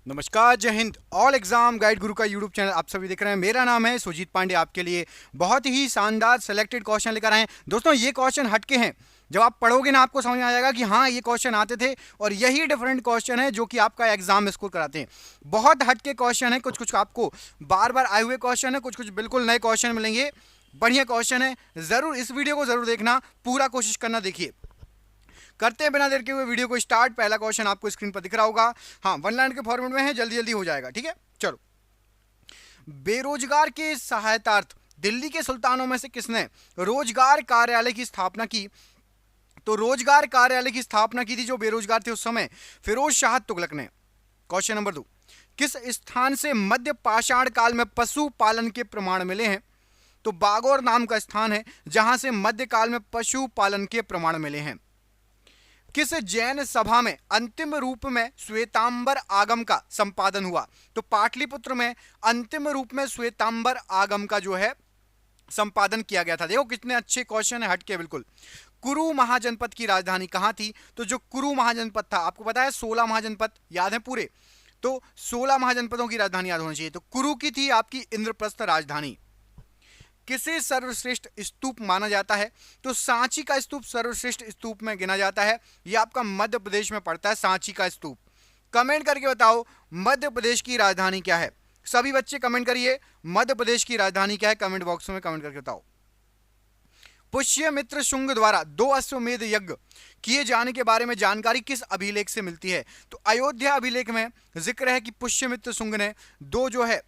नमस्कार, जय Hind. All exam guide गुरु का यूट्यूब चैनल आप सभी देख रहे हैं। मेरा नाम है सुजीत पांडे। आपके लिए बहुत ही शानदार सेलेक्टेड क्वेश्चन लेकर आए हैं। दोस्तों, ये क्वेश्चन हटके हैं। जब आप पढ़ोगे ना, आपको समझ में आ जाएगा कि हाँ, ये क्वेश्चन आते थे और यही डिफरेंट क्वेश्चन है जो कि आपका एग्जाम में स्कोर कराते हैं। बहुत हटके क्वेश्चन है, कुछ कुछ आपको बार बार आए हुए क्वेश्चन है, कुछ कुछ बिल्कुल नए क्वेश्चन मिलेंगे। बढ़िया क्वेश्चन है, जरूर इस वीडियो को जरूर देखना, पूरा कोशिश करना। देखिए, करते हैं बिना देर के हुए वीडियो को स्टार्ट। पहला क्वेश्चन आपको स्क्रीन पर दिख रहा होगा। हाँ, वन लाइन के फॉर्मेट में है, जल्दी जल्दी हो जाएगा। ठीक है, चलो। बेरोजगार के सहायतार्थ दिल्ली के सुल्तानों में से किसने रोजगार कार्यालय की स्थापना की? तो रोजगार कार्यालय की स्थापना की थी, जो बेरोजगार थे उस समय, फिरोज शाह तुगलक ने। क्वेश्चन नंबर 2, किस स्थान से मध्य पाषाण काल में पशु पालन के प्रमाण मिले हैं? तो बागौर नाम का स्थान है जहां से मध्य काल में पशु पालन के प्रमाण मिले हैं। किस जैन सभा में अंतिम रूप में श्वेतांबर आगम का संपादन हुआ? तो पाटलिपुत्र में अंतिम रूप में श्वेतांबर आगम का जो है संपादन किया गया था। देखो कितने अच्छे क्वेश्चन है, हटके बिल्कुल। कुरु महाजनपद की राजधानी कहां थी? तो जो कुरु महाजनपद था, आपको पता है 16 महाजनपद याद है पूरे, तो 16 महाजनपदों की राजधानी याद होनी चाहिए। तो कुरु की थी आपकी इंद्रप्रस्थ राजधानी। किसे सर्वश्रेष्ठ स्तूप माना जाता है? तो सांची का स्तूप सर्वश्रेष्ठ स्तूप में गिना जाता है। यह आपका मध्य प्रदेश में पड़ता है, सांची का स्तूप। कमेंट करके बताओ मध्य प्रदेश की राजधानी क्या है। सभी बच्चे कमेंट करिए, मध्य प्रदेश की राजधानी क्या है, कमेंट बॉक्स में कमेंट करके बताओ। पुष्यमित्र शुंग द्वारा 2 अश्वमेध यज्ञ किए जाने के बारे में जानकारी किस अभिलेख से मिलती है? तो अयोध्या अभिलेख में जिक्र है कि पुष्यमित्र शुंग ने 2 जो है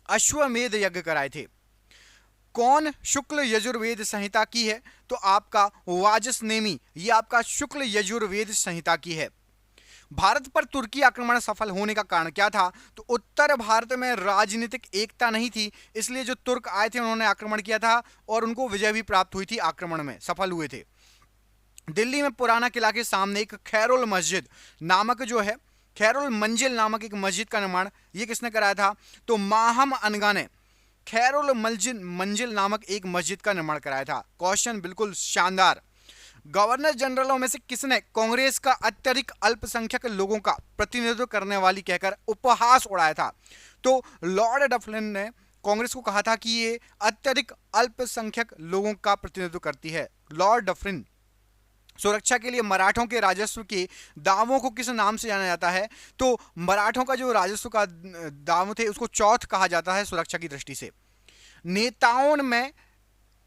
अश्वमेध यज्ञ कराए थे। कौन शुक्ल यजुर्वेद संहिता की है? तो आपका वाजसनेमी, ये आपका शुक्ल यजुर्वेद संहिता की है। भारत पर तुर्की आक्रमण सफल होने का कारण क्या था? तो उत्तर भारत में राजनीतिक एकता नहीं थी, इसलिए जो तुर्क आए थे उन्होंने आक्रमण किया था और उनको विजय भी प्राप्त हुई थी, आक्रमण में सफल हुए थे। दिल्ली में पुराना किला के सामने एक खैरुल मस्जिद नामक जो है, खैरुल मंजिल नामक एक मस्जिद का निर्माण ये किसने कराया था? तो माहम अनगा ने खैरुल मंजिल नामक एक मस्जिद का निर्माण कराया था। क्वेश्चन बिल्कुल शानदार। गवर्नर जनरलों में से किसने कांग्रेस का अत्यधिक अल्पसंख्यक लोगों का प्रतिनिधित्व करने वाली कहकर उपहास उड़ाया था? तो लॉर्ड डफलिन ने कांग्रेस को कहा था कि ये अत्यधिक अल्पसंख्यक लोगों का प्रतिनिधित्व करती है, लॉर्ड डफलिन। सुरक्षा के लिए मराठों के राजस्व के दावों को किस नाम से जाना जाता है? तो मराठों का जो राजस्व का दाव थे उसको चौथ कहा जाता है सुरक्षा की दृष्टि से। नेताओं में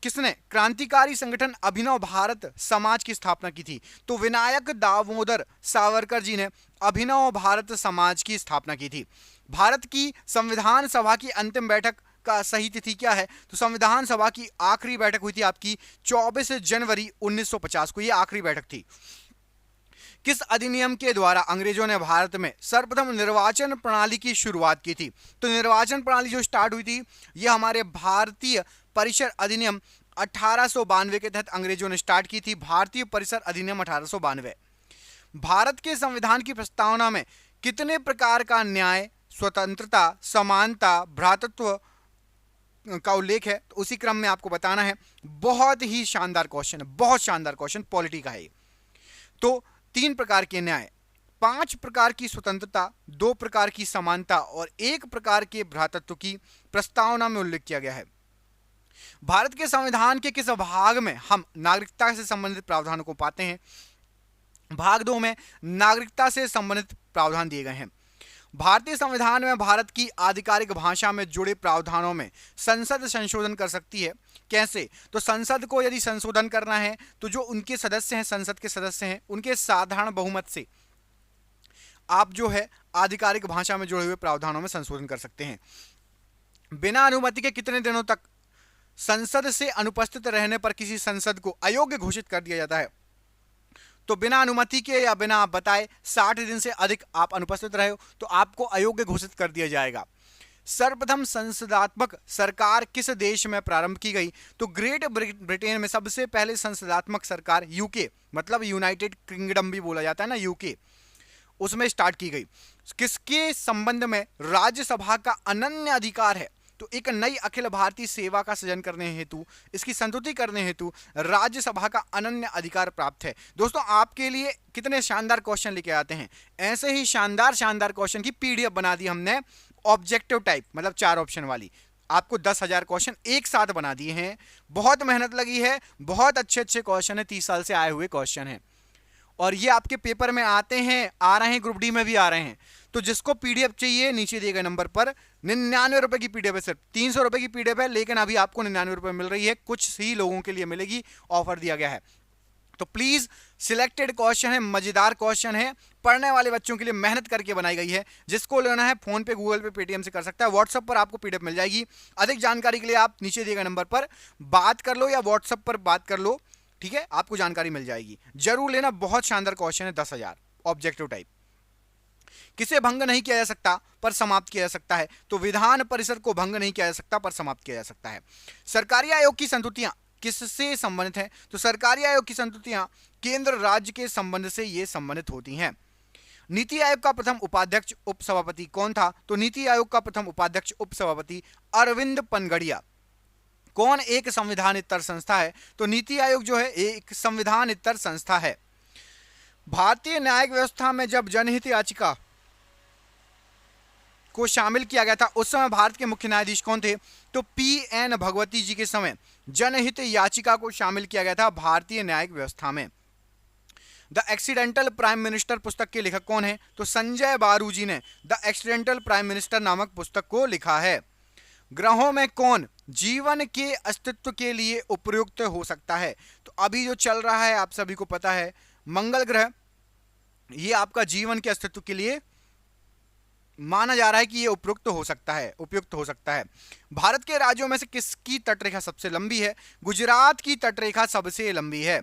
किसने क्रांतिकारी संगठन अभिनव भारत समाज की स्थापना की थी? तो विनायक दामोदर सावरकर जी ने अभिनव भारत समाज की स्थापना की थी। भारत की संविधान सभा की अंतिम बैठक का सही तिथि क्या है? तो संविधान सभा की आखिरी बैठक हुई थी आपकी 24 जनवरी 1950 को, ये आखिरी बैठक थी। किस अधिनियम के द्वारा अंग्रेजों ने भारत में सर्वप्रथम निर्वाचन प्रणाली की शुरुआत की थी? तो निर्वाचन प्रणाली जो स्टार्ट हुई थी, यह हमारे भारतीय परिसर अधिनियम 1892 के तहत अंग्रेजों ने स्टार्ट की थी। भारतीय परिसर अधिनियम 1892। भारत के संविधान की प्रस्तावना में कितने प्रकार का न्याय, स्वतंत्रता, समानता, भ्रातृत्व का उल्लेख है? तो उसी क्रम में आपको बताना है। बहुत ही शानदार क्वेश्चन है, बहुत शानदार क्वेश्चन, पॉलिटी का है। तो 3 प्रकार के न्याय, 5 प्रकार की स्वतंत्रता, 2 प्रकार की समानता और 1 प्रकार के भ्रातृत्व की प्रस्तावना में उल्लेख किया गया है। भारत के संविधान के किस भाग में हम नागरिकता से संबंधित प्रावधानों को पाते हैं? भाग 2 में नागरिकता से संबंधित प्रावधान दिए गए हैं। भारतीय संविधान में भारत की आधिकारिक भाषा में जुड़े प्रावधानों में संसद संशोधन कर सकती है। कैसे? तो संसद को यदि संशोधन करना है तो जो उनके सदस्य हैं, संसद के सदस्य हैं, उनके साधारण बहुमत से आप जो है आधिकारिक भाषा में जुड़े हुए प्रावधानों में संशोधन कर सकते हैं। बिना अनुमति के कितने दिनों तक संसद से अनुपस्थित रहने पर किसी संसद को अयोग्य घोषित कर दिया जाता है? तो बिना अनुमति के या बिना आप बताए 60 दिन से अधिक आप अनुपस्थित रहे हो तो आपको अयोग्य घोषित कर दिया जाएगा। सर्वप्रथम संसदात्मक सरकार किस देश में प्रारंभ की गई? तो ग्रेट ब्रिटेन में सबसे पहले संसदात्मक सरकार यूके, मतलब यूनाइटेड किंगडम भी बोला जाता है ना, यूके, उसमें स्टार्ट की गई। किसके संबंध में राज्यसभा का अनन्य अधिकार है? तो एक नई अखिल भारतीय सेवा का सृजन करने हेतु, इसकी संतुति करने हेतु राज्यसभा का अनन्य अधिकार प्राप्त है। दोस्तों आपके लिए कितने शानदार क्वेश्चन लेके आते हैं, ऐसे ही शानदार शानदार क्वेश्चन की पीडीएफ बना दी हमने ऑब्जेक्टिव टाइप, मतलब 4 ऑप्शन वाली। आपको 10,000 क्वेश्चन एक साथ बना दिए हैं, बहुत मेहनत लगी है, बहुत अच्छे अच्छे क्वेश्चन है, 30 साल से आए हुए क्वेश्चन है, और ये आपके पेपर में आते हैं, आ रहे हैं, ग्रुप डी में भी आ रहे हैं। तो जिसको पीडीएफ चाहिए नीचे दिए गए नंबर पर 99 रुपए की पीडीएफ है, सिर्फ 300 रुपए की पीडीएफ है, लेकिन अभी आपको 99 रुपए मिल रही है, कुछ ही लोगों के लिए मिलेगी, ऑफर दिया गया है। तो प्लीज सिलेक्टेड क्वेश्चन है, मजेदार क्वेश्चन है, पढ़ने वाले बच्चों के लिए मेहनत करके बनाई गई है। जिसको लेना है फोन पे, गूगल पे, पेटीएम से कर सकता है, व्हाट्सएप पर आपको पीडीएफ मिल जाएगी। अधिक जानकारी के लिए आप नीचे दिए गए नंबर पर बात कर लो या व्हाट्सएप पर बात कर लो, ठीक है, आपको जानकारी मिल जाएगी। जरूर लेना, बहुत शानदार क्वेश्चन है, 10,000 ऑब्जेक्टिव टाइप। किसे भंग नहीं किया जा सकता पर समाप्त किया जा सकता है, तो विधान परिषद को भंग नहीं किया जा सकता पर समाप्त किया जा सकता है। सरकारी आयोग की संतुतियां किससे संबंधित हैं, तो सरकारी आयोग की संतुतियां केंद्र राज्य के संबंध से ये संबंधित होती हैं। नीति आयोग का प्रथम उपाध्यक्ष उपसभापति कौन था, तो नीति आयोग का प्रथम उपाध्यक्ष उपसभापति अरविंद पनगड़िया। कौन एक संविधानेतर संस्था है, तो नीति आयोग जो है एक संविधानेतर संस्था है। भारतीय न्यायिक व्यवस्था में जब जनहित याचिका को शामिल किया गया था उस समय भारत के मुख्य न्यायाधीश कौन थे, तो पी.एन. भगवती जी के समय जनहित याचिका को शामिल किया गया था भारतीय न्यायिक व्यवस्था में। द एक्सीडेंटल प्राइम मिनिस्टर पुस्तक के लेखक कौन है, तो संजय बारू जी ने द एक्सीडेंटल प्राइम मिनिस्टर नामक पुस्तक को लिखा है। ग्रहों में कौन जीवन के अस्तित्व के लिए उपयुक्त हो सकता है, तो अभी जो चल रहा है आप सभी को पता है, मंगल ग्रह, ये आपका जीवन के अस्तित्व के लिए माना जा रहा है कि ये उपयुक्त हो सकता है। भारत के राज्यों में से किसकी तटरेखा सबसे लंबी है, गुजरात की तटरेखा सबसे लंबी है।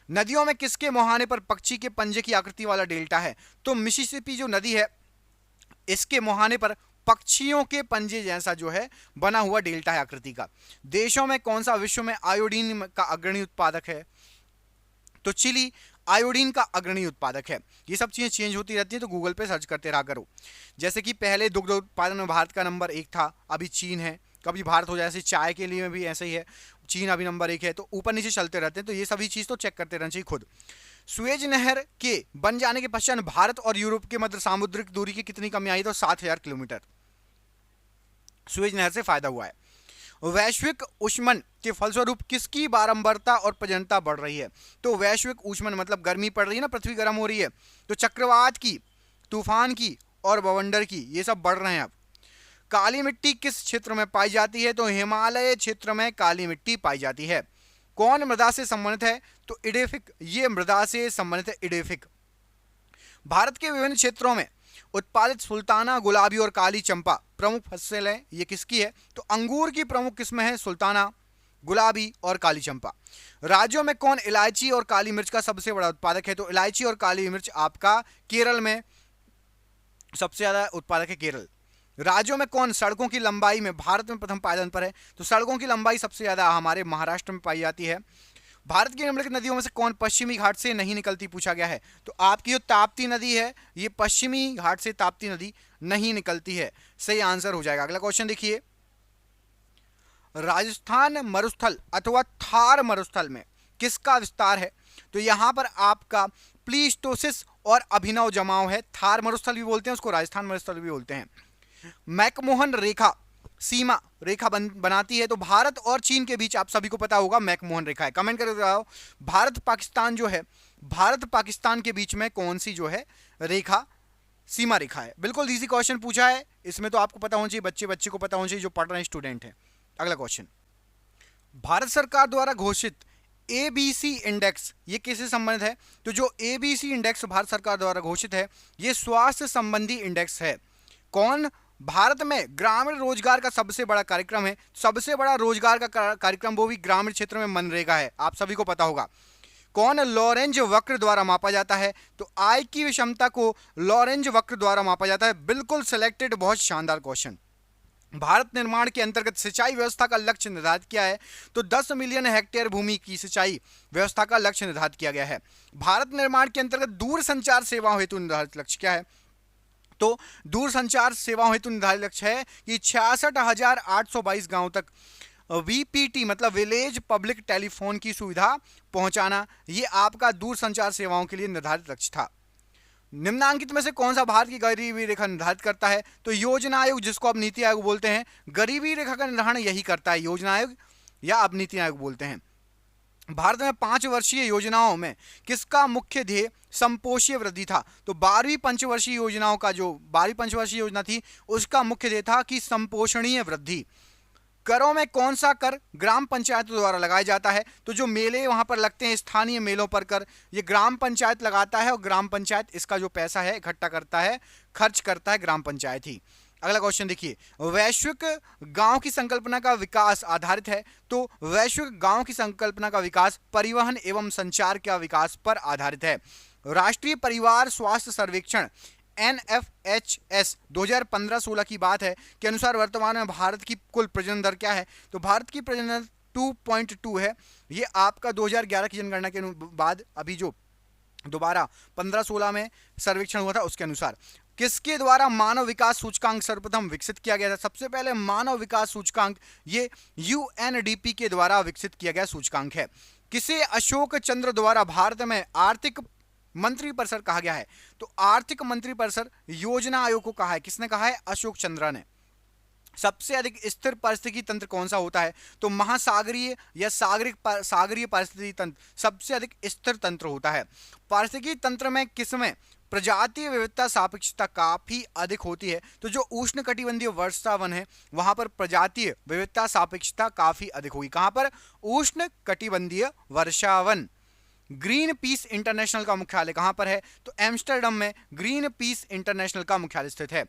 नदियों में किसके मुहाने पर पक्षी के पंजे की आकृति वाला डेल्टा है, तो मिसिसिपी जो नदी है इसके मुहाने पर पक्षियों के पंजे जैसा जो है बना हुआ डेल्टा है आकृति का। देशों में कौन सा विश्व में आयोडीन का अग्रणी उत्पादक है, तो चिली आयोडीन का अग्रणी उत्पादक है। ये सब चीजें चेंज होती रहती हैं, तो गूगल पे सर्च करते रहा करो। जैसे कि पहले दुग्ध उत्पादन में भारत का नंबर 1 था, अभी चीन है, कभी भारत हो जाए, जैसे चाय के लिए भी ऐसे ही है, चीन अभी नंबर 1 है, तो ऊपर नीचे चलते रहते हैं। तो ये सभी चीज तो चेक करते रहना चाहिए खुद। सुएज नहर के बन जाने के पश्चात भारत और यूरोप के मध्य सामुद्रिक दूरी की कितनी कमी आई, तो 7,000 किलोमीटर सुएज नहर से फायदा हुआ है। वैश्विक ऊष्मन के फलस्वरूप किसकी बारंबारता और प्रजनता बढ़ रही है, तो वैश्विक ऊष्मन मतलब गर्मी पड़ रही है ना, पृथ्वी गर्म हो रही है, तो चक्रवात की, तूफान की और बवंडर की, ये सब बढ़ रहे हैं। अब काली मिट्टी किस क्षेत्र में पाई जाती है, तो हिमालय क्षेत्र में काली मिट्टी पाई जाती है। कौन मृदा से संबंधित है, तो इडेफिक, ये मृदा से संबंधित है, इडेफिक। भारत के विभिन्न क्षेत्रों में उत्पादित सुल्ताना, गुलाबी और काली चंपा प्रमुख फसलें ये किसकी है, तो अंगूर की प्रमुख किस्में हैं सुल्ताना, गुलाबी और काली चंपा। राज्यों में कौन इलायची और काली मिर्च का सबसे बड़ा उत्पादक है, तो इलायची और काली मिर्च आपका केरल में सबसे ज्यादा उत्पादक है, केरल। राज्यों में कौन सड़कों की लंबाई में भारत में प्रथम पायदान पर है, तो सड़कों की लंबाई सबसे ज्यादा हमारे महाराष्ट्र में पाई जाती है। भारत की निम्नलिखित नदियों में से कौन पश्चिमी घाट से नहीं निकलती, पूछा गया है, तो आपकी जो ताप्ती नदी है ये पश्चिमी घाट से ताप्ती नदी नहीं निकलती है, सही आंसर हो जाएगा। अगला क्वेश्चन देखिए, राजस्थान मरुस्थल अथवा थार मरुस्थल में किसका विस्तार है, तो यहां पर आपका प्लीस्टोसिस और अभिनव जमाव है। थार मरुस्थल भी बोलते हैं उसको, राजस्थान मरुस्थल भी बोलते हैं। मैकमोहन रेखा सीमा रेखा बनाती है, तो भारत और चीन के बीच आप सभी को पता होगा मैकमोहन रेखा है। कमेंट करके बताओ, भारत पाकिस्तान जो है, भारत पाकिस्तान के बीच में कौन सी जो है रेखा, सीमा रेखा है। बिल्कुल इजी क्वेश्चन पूछा है, इसमें तो आपको पता होना चाहिए, बच्चे को पता होना चाहिए जो पढ़ रहे हैं, स्टूडेंट है। अगला क्वेश्चन, भारत सरकार द्वारा घोषित ABC इंडेक्स ये किससे संबंधित है, तो जो ABC इंडेक्स भारत सरकार द्वारा घोषित है ये स्वास्थ्य संबंधी इंडेक्स है। कौन, भारत में ग्रामीण रोजगार का सबसे बड़ा कार्यक्रम है, सबसे बड़ा रोजगार का कार्यक्रम वो भी ग्रामीण क्षेत्र में मनरेगा है, आप सभी को पता होगा। कौन लॉरेंज वक्र द्वारा मापा जाता है, तो आय की विषमता को लॉरेंज वक्र द्वारा मापा जाता है। बिल्कुल सिलेक्टेड, बहुत शानदार क्वेश्चन। भारत निर्माण के अंतर्गत सिंचाई व्यवस्था का लक्ष्य निर्धारित किया है, तो 10 मिलियन हेक्टेयर भूमि की सिंचाई व्यवस्था का लक्ष्य निर्धारित किया गया है। भारत निर्माण के अंतर्गत दूर संचार सेवाओं हेतु निर्धारित लक्ष्य क्या है, तो दूरसंचार सेवाओं हेतु निर्धारित लक्ष्य है कि 66,822 गांवों तक वीपीटी मतलब विलेज पब्लिक टेलीफोन की सुविधा पहुंचाना, ये आपका दूरसंचार सेवाओं के लिए निर्धारित लक्ष्य था। निम्नांकित में से कौन सा भारत की गरीबी रेखा निर्धारित करता है? तो योजना आयोग, जिसको आप नीति आयोग बोलते हैं, गरीबी रेखा का निर्धारण यही करता है, योजना आयोग या आप नीति आयोग बोलते हैं। भारत में 5 वर्षीय योजनाओं में किसका मुख्य ध्येय संपोषीय वृद्धि था? तो 12वीं पंचवर्षीय योजनाओं का जो 12वीं पंचवर्षीय योजना थी उसका मुख्य ध्येय था कि संपोषणीय वृद्धि। करों में कौन सा कर ग्राम पंचायतों द्वारा लगाया जाता है? तो जो मेले वहां पर लगते हैं, स्थानीय मेलों पर कर, ये ग्राम पंचायत लगाता है और ग्राम पंचायत इसका जो पैसा है इकट्ठा करता है, खर्च करता है ग्राम पंचायत ही। अगला क्वेश्चन देखिए, वैश्विक गांव की संकल्पना का विकास आधारित है? तो वैश्विक गांव की संकल्पना का विकास परिवहन एवं संचार का विकास पर आधारित है। राष्ट्रीय परिवार स्वास्थ्य सर्वेक्षण NFHS 2015-16 की बात है के अनुसार वर्तमान में भारत की कुल प्रजनन दर क्या है? तो भारत की प्रजनन दर 2.2 है। ये आपका 2011 की जनगणना के बाद अभी जो दोबारा 15-16 में सर्वेक्षण हुआ था उसके अनुसार। किसके द्वारा मानव विकास सूचकांक सर्वप्रथम विकसित किया गया था? सबसे पहले मानव विकास सूचकांक ये UNDP के द्वारा विकसित किया गया सूचकांक है। किसे अशोक चंद्र द्वारा भारत में आर्थिक मंत्रिपरिषद कहा गया है? तो आर्थिक मंत्रिपरिषद योजना आयोग को कहा है, किसने कहा है? अशोक चंद्रा ने। सबसे अधिक स्थिर पारिस्थितिकी तंत्र कौन सा होता है? तो महासागरीय या सागरीय पारिस्थितिकी तंत्र सबसे अधिक स्थिर तंत्र होता है। पारिस्थितिकी तंत्र में किसमें प्रजातीय विविधता सापेक्षता काफी अधिक होती है? तो जो उष्णकटिबंधीय वर्षावन है वहां पर प्रजातीय विविधता सापेक्षता काफी अधिक होगी। कहां पर? उष्णकटिबंधीय वर्षावन। ग्रीन पीस इंटरनेशनल का मुख्यालय कहां पर है? तो एम्स्टर्डम में ग्रीन पीस इंटरनेशनल का मुख्यालय स्थित है।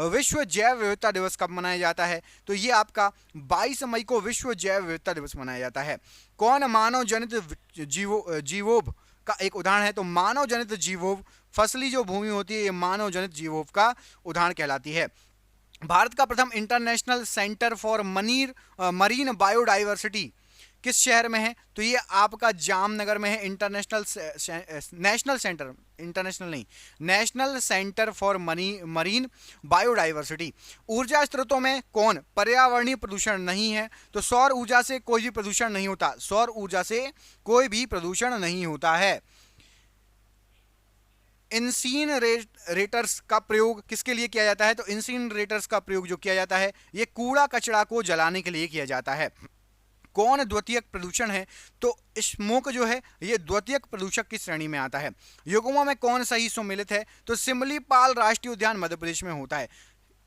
विश्व जैव विविधता दिवस कब मनाया जाता है? तो ये आपका 22 मई को विश्व जैव विविधता दिवस मनाया जाता है। कौन मानव जनित जीवोभ का एक उदाहरण है? तो मानव जनित जीवोभ, फसली जो भूमि होती है ये मानव जनित जीवोभ का उदाहरण कहलाती है। भारत का प्रथम international centre for marine biodiversity किस शहर में है? तो ये आपका जामनगर में है। National centre for marine biodiversity. ऊर्जा स्रोतों में कौन पर्यावरणीय प्रदूषण नहीं है? तो सौर ऊर्जा से कोई भी प्रदूषण नहीं होता। सौर ऊर्जा से कोई भी प्रदूषण नहीं होता है। इंसिनरेटर्स का प्रयोग किसके लिए किया जाता है? तो इंसिनरेटर्स का प्रयोग जो किया जाता है ये कूड़ा कचरा को जलाने के लिए किया जाता है। कौन द्वितीयक प्रदूषण है? तो स्मोक जो है ये द्वितीयक प्रदूषक की श्रेणी में आता है। युग्मों में कौन सही सुमेलित है? तो सिमलीपाल राष्ट्रीय उद्यान मध्य प्रदेश में होता है,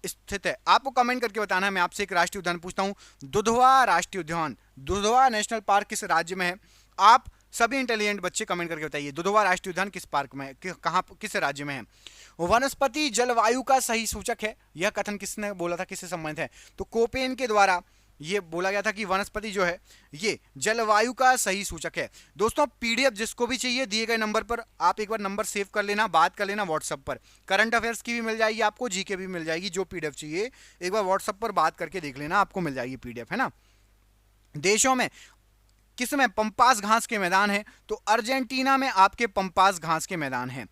स्थित है। आपको कमेंट करके बताना है। मैं आपसे एक राष्ट्रीय उद्यान पूछता हूं, दुधवा राष्ट्रीय उद्यान, दुधवा नेशनल पार्क किस राज्य में है? आप सभी इंटेलिजेंट बच्चे कमेंट करके बताइए दुधवा राष्ट्रीय उद्यान किस पार्क में है, कहां, किस राज्य में है? वनस्पति जलवायु का सही सूचक है, यह कथन किसने बोला था, किससे संबंधित है? तो कोपेन के द्वारा ये बोला गया था कि वनस्पति जो है ये जलवायु का सही सूचक है। दोस्तों पीडीएफ जिसको भी चाहिए दिए गए नंबर पर आप एक बार नंबर सेव कर लेना, बात कर लेना व्हाट्सएप पर। करंट अफेयर्स की भी मिल जाएगी आपको, जीके भी मिल जाएगी। जो पीडीएफ चाहिए एक बार व्हाट्सएप पर बात करके देख लेना, आपको मिल जाएगी पीडीएफ, है ना। देशों में किसमें पंपास घास के मैदान है? तो अर्जेंटीना में आपके पंपास घास के मैदान हैं।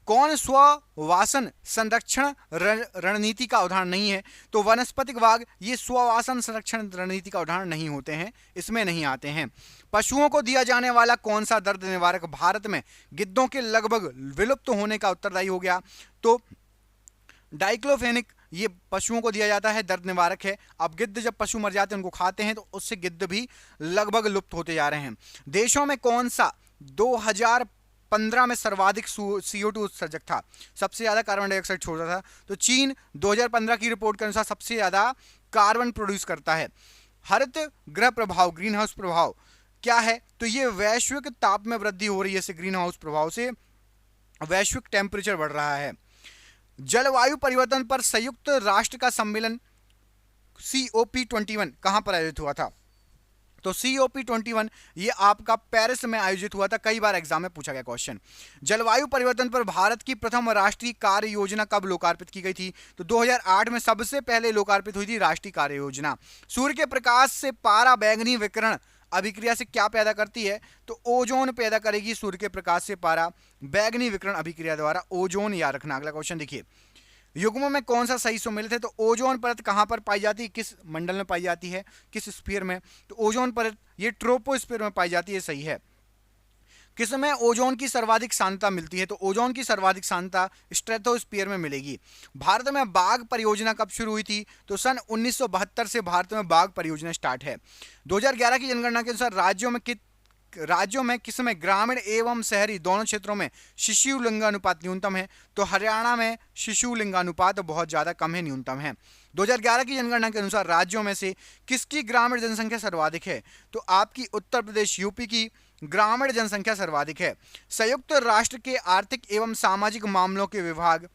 कौन स्ववासन संरक्षण रणनीति का उदाहरण नहीं है? तो वनस्पतिक बाग ये स्ववासन संरक्षण रणनीति का उदाहरण नहीं होते हैं, इसमें नहीं आते हैं। पशुओं को दिया जाने वाला कौन सा दर्द निवारक भारत में गिद्धों के लगभग विलुप्त होने का उत्तरदायी हो गया? तो डाइक्लोफेनिक ये पशुओं को दिया जाता है, दर्द निवारक है। अब गिद्ध जब पशु मर जाते हैं उनको खाते हैं तो उससे गिद्ध भी लगभग लुप्त होते जा रहे हैं। देशों में कौन सा 2015 में सर्वाधिक CO2 उत्सर्जक था, सबसे ज्यादा कार्बन डाइऑक्साइड छोड़ता था? तो चीन 2015 की रिपोर्ट के अनुसार सबसे ज्यादा कार्बन प्रोड्यूस करता है। हरित गृह प्रभाव ग्रीन हाउस प्रभाव क्या है? तो ये वैश्विक ताप में वृद्धि हो रही है, ग्रीन हाउस प्रभाव से वैश्विक टेम्परेचर बढ़ रहा है। जलवायु परिवर्तन पर संयुक्त राष्ट्र का सम्मेलन COP21 कहां पर आयोजित हुआ था? तो COP21 ये आपका पेरिस में आयोजित हुआ था। कई बार एग्जाम में पूछा गया क्वेश्चन। जलवायु परिवर्तन पर भारत की प्रथम राष्ट्रीय कार्य योजना कब लोकार्पित की गई थी? तो 2008 में सबसे पहले लोकार्पित हुई थी राष्ट्रीय कार्य योजना। सूर्य के प्रकाश से पारा बैंगनी विकिरण अभिक्रिया से क्या पैदा करती है? तो ओजोन पैदा करेगी। सूर्य के प्रकाश से पारा बैंगनी विकिरण अभिक्रिया द्वारा ओजोन याद रखना। अगला क्वेश्चन देखिए, युग्म में कौन सा सही सुमेलित है? तो ओजोन परत कहाँ पर पाई जाती है, किस मंडल में पाई जाती है, किस स्फीयर में? तो ओजोन परत ये ट्रोपोस्फीयर में पाई जाती है, सही है। किसमें ओजोन की सर्वाधिक सांद्रता मिलती है? तो ओजोन की सर्वाधिक सांद्रता स्ट्रेटोस्फीयर में मिलेगी। भारत में बाघ परियोजना कब शुरू हुई थी? तो सन 1972 से भारत में बाघ परियोजना स्टार्ट है। 2011 की जनगणना के अनुसार राज्यों में किसमें ग्रामीण एवं शहरी दोनों क्षेत्रों में शिशु लिंगानुपात न्यूनतम है? तो हरियाणा में शिशु लिंगानुपात बहुत ज्यादा कम है, न्यूनतम है। 2011 की जनगणना के अनुसार राज्यों में से किसकी ग्रामीण जनसंख्या सर्वाधिक है? तो आपकी उत्तर प्रदेश यूपी की ग्रामीण जनसंख्या सर्वाधिक है। संयुक्त राष्ट्र के आर्थिक एवं सामाजिक मामलों के विभाग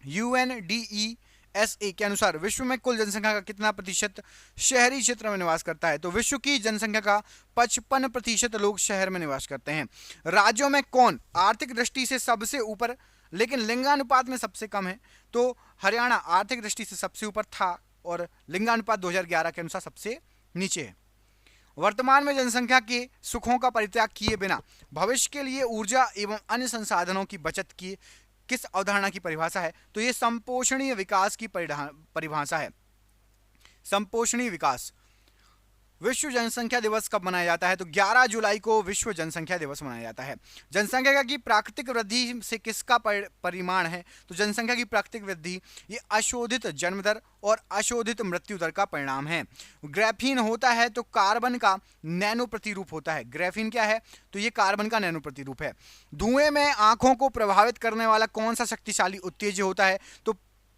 UNDESA के अनुसार विश्व में कुल जनसंख्या का कितना प्रतिशत शहरी क्षेत्र में निवास करता है? तो विश्व की जनसंख्या का 55% लोग शहर में निवास करते हैं। राज्यों में कौन आर्थिक दृष्टि से सबसे ऊपर लेकिन लिंगानुपात में सबसे कम है? तो हरियाणा आर्थिक दृष्टि से सबसे ऊपर था और लिंगानुपात 2011 के अनुसार सबसे नीचे है। वर्तमान में जनसंख्या के सुखों का परित्याग किए बिना भविष्य के लिए ऊर्जा एवं अन्य संसाधनों की बचत की किस अवधारणा की परिभाषा है? तो ये संपोषणीय विकास की परिभाषा है। संपोषणीय विकास। विश्व जनसंख्या दिवस कब मनाया जाता है? तो 11 जुलाई को विश्व जनसंख्या दिवस मनाया जाता है। जनसंख्या की प्राकृतिक वृद्धि से किसका परिमाण है? तो जनसंख्या की प्राकृतिक वृद्धि ये अशोधित जन्म दर और अशोधित मृत्यु दर का परिणाम है। ग्राफीन होता है तो कार्बन का नैनो प्रतिरूप होता है। ग्राफीन क्या है? तो ये कार्बन का नैनो प्रतिरूप है। धुएं में आंखों को प्रभावित करने वाला कौन सा शक्तिशाली उत्तेजक होता है? तो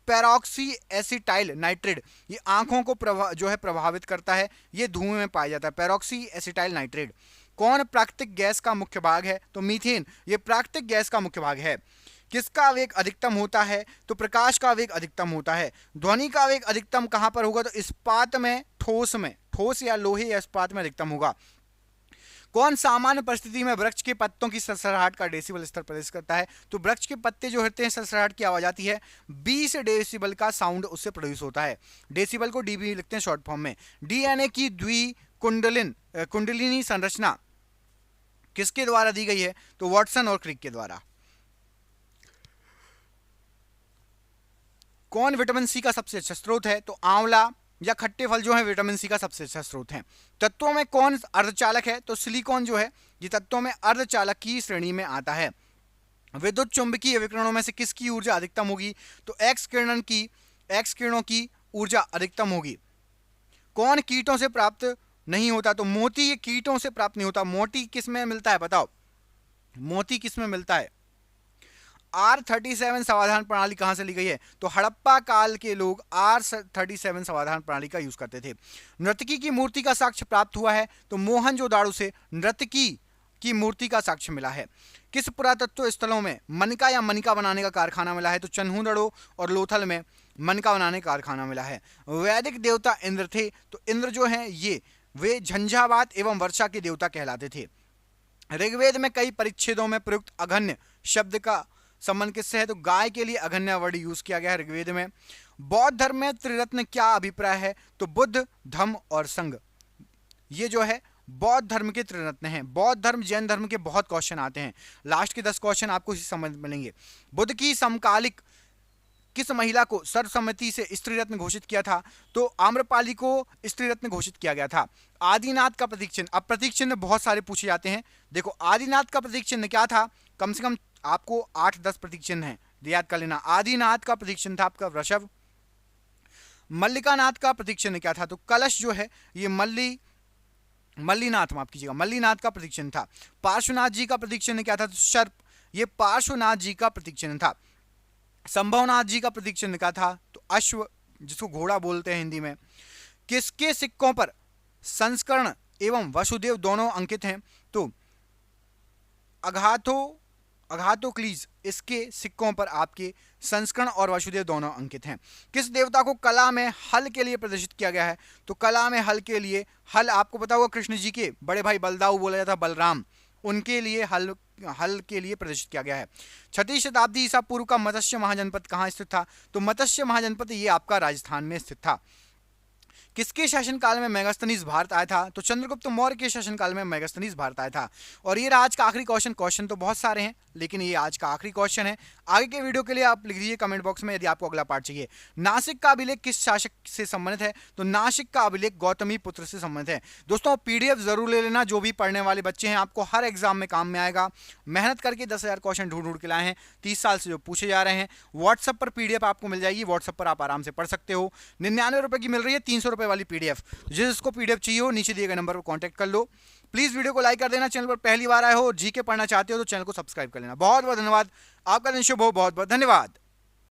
पेरोक्सी एसिटाइल नाइट्रेट ये आंखों को प्रभावित करता है, ये धुएं में पाया जाता है। Peroxy acetyl nitrate. कौन प्राकृतिक गैस का मुख्य भाग है? तो मीथेन ये प्राकृतिक गैस का मुख्य भाग है। किसका वेग अधिकतम होता है? तो प्रकाश का वेग अधिकतम होता है। ध्वनि का वेग अधिकतम कहां पर होगा? तो इस्पात में, ठोस या लोहे या इस्पात में अधिकतम होगा। कौन सामान्य परिस्थिति में वृक्ष के पत्तों की सरसराहट का डेसिबल स्तर प्रदर्शित करता है? तो वृक्ष के पत्ते जो होते हैं सरसराहट की आवाज आती है, 20 डेसिबल का साउंड उससे प्रोड्यूस होता है। डेसिबल को डीबी लिखते हैं शॉर्ट फॉर्म में। डीएनए की कुंडलिनी संरचना किसके द्वारा दी गई है? तो वाटसन और क्रिक के द्वारा। कौन विटामिन सी का सबसे अच्छा स्रोत है? तो आंवला या खट्टे फल जो है विटामिन सी का सबसे अच्छा स्रोत है। तत्वों में कौन अर्धचालक है? तो सिलिकॉन जो है ये तत्वों में अर्धचालक की श्रेणी में आता है। विद्युत चुंबकीय विकिरणों में से किसकी ऊर्जा अधिकतम होगी? तो एक्स किरणों की ऊर्जा अधिकतम होगी। कौन कीटों से प्राप्त नहीं होता? तो मोती ये कीटों से प्राप्त नहीं होता। मोती किस में मिलता है बताओ? मोती किस में मिलता है? R37 समाधान प्रणाली कहां से ली गई है? तो हड़प्पा काल के लोग R37 समाधान प्रणाली का यूज करते थे। नर्तकी की मूर्ति का साक्ष्य प्राप्त हुआ है? तो मोहनजोदाड़ो से नर्तकी की मूर्ति का साक्ष्य मिला है। किस पुरातत्व स्थलों में मनका या मनिका बनाने का कारखाना मिला है? तो चन्हूदड़ो और लोथल में मनका बनाने का कारखाना मिला है। वैदिक देवता इंद्र थे, तो इंद्र जो है वे झंझावात एवं वर्षा के देवता कहलाते थे। ऋग्वेद में कई परिच्छेदों में प्रयुक्त अघन्य शब्द का संबंध किससे है? तो गाय के लिए अघन्य वर्ड यूज किया गया है ऋग्वेद में। बौद्ध धर्म में त्रिरत्न क्या अभिप्राय है? तो बुद्ध, धम्म और संघ ये जो है बौद्ध धर्म के त्रिरत्न हैं। बौद्ध धर्म, जैन धर्म के बहुत क्वेश्चन आते हैं। लास्ट के 10 क्वेश्चन आपको इसी संबंध में मिलेंगे। बुद्ध की समकालिक किस महिला को सर्वसम्मति से स्त्री रत्न घोषित किया था? तो आम्रपाली को स्त्री रत्न घोषित किया गया था। आदिनाथ का प्रतीक चिन्ह, अब प्रतीक चिन्ह बहुत सारे पूछे जाते हैं। देखो आदिनाथ का प्रतीक चिन्ह क्या था? कम से कम आपको 8-10 प्रतीक चिन्ह हैं, याद कर लेना। आदिनाथ का प्रतीक चिन्ह था आपका वृषभ। मल्लिकानाथ का प्रतीक चिन्ह क्या था? तो कलश जो है ये मल्लीनाथ, माफ कीजिएगा, मल्लीनाथ का प्रतीक चिन्ह था। पार्श्वनाथ जी का प्रतीक चिन्ह क्या था? तो सर्प, ये पार्श्वनाथ जी का प्रतीक चिन्ह था। संभवनाथ जी का प्रतीक चिन्ह क्या था? तो अश्व, जिसको घोड़ा बोलते हैं हिंदी में। किसके सिक्कों पर संस्करण एवं वसुदेव दोनों अंकित हैं? तो अगाथोक्लीज, इसके सिक्कों पर आपके संस्करण और वसुदेव दोनों अंकित हैं। किस देवता को कला में हल के लिए प्रदर्शित किया गया है? तो कला में हल के लिए, हल आपको पता होगा कृष्ण जी के बड़े भाई बलदाऊ बोला जाता बलराम, उनके लिए हल के लिए प्रदर्शित किया गया है। 6वीं शताब्दी ईसा पूर्व का मत्स्य महाजनपद कहाँ स्थित था? तो मत्स्य महाजनपद ये आपका राजस्थान में स्थित था। किसके शासनकाल में मेगास्थनीज भारत आया था? तो चंद्रगुप्त मौर्य के शासनकाल में मेगास्थनीज भारत आया था। और ये रहा आज का आखिरी क्वेश्चन। क्वेश्चन तो बहुत सारे हैं, लेकिन ये आज का आखिरी क्वेश्चन है। आगे के वीडियो के लिए आप लिख दीजिए कमेंट बॉक्स में यदि आपको अगला पार्ट चाहिए। नासिक का अभिलेख किस शासक से संबंधित है? तो नासिक का अभिलेख गौतमी पुत्र से संबंधित है। दोस्तों पीडीएफ जरूर ले लेना, जो भी पढ़ने वाले बच्चे हैं, आपको हर एग्जाम में काम में आएगा। मेहनत करके 10,000 क्वेश्चन ढूंढ ढूंढ के लाए हैं, 30 साल से जो पूछे जा रहे हैं। व्हाट्सएप पर पीडीएफ आपको मिल जाएगी, व्हाट्सएप पर आप आराम से पढ़ सकते हो। 99 रुपए की मिल रही है 300 रुपए वाली पीडीएफ। जिसको पीडीएफ चाहिए हो नीचे दिए गए नंबर पर कॉन्टैक्ट कर लो। प्लीज वीडियो को लाइक कर देना। चैनल पर पहली बार आए हो, जीके पढ़ना चाहते हो तो चैनल को सब्सक्राइब कर लेना। बहुत बहुत धन्यवाद। आपका दिन शुभ हो। बहुत बहुत धन्यवाद।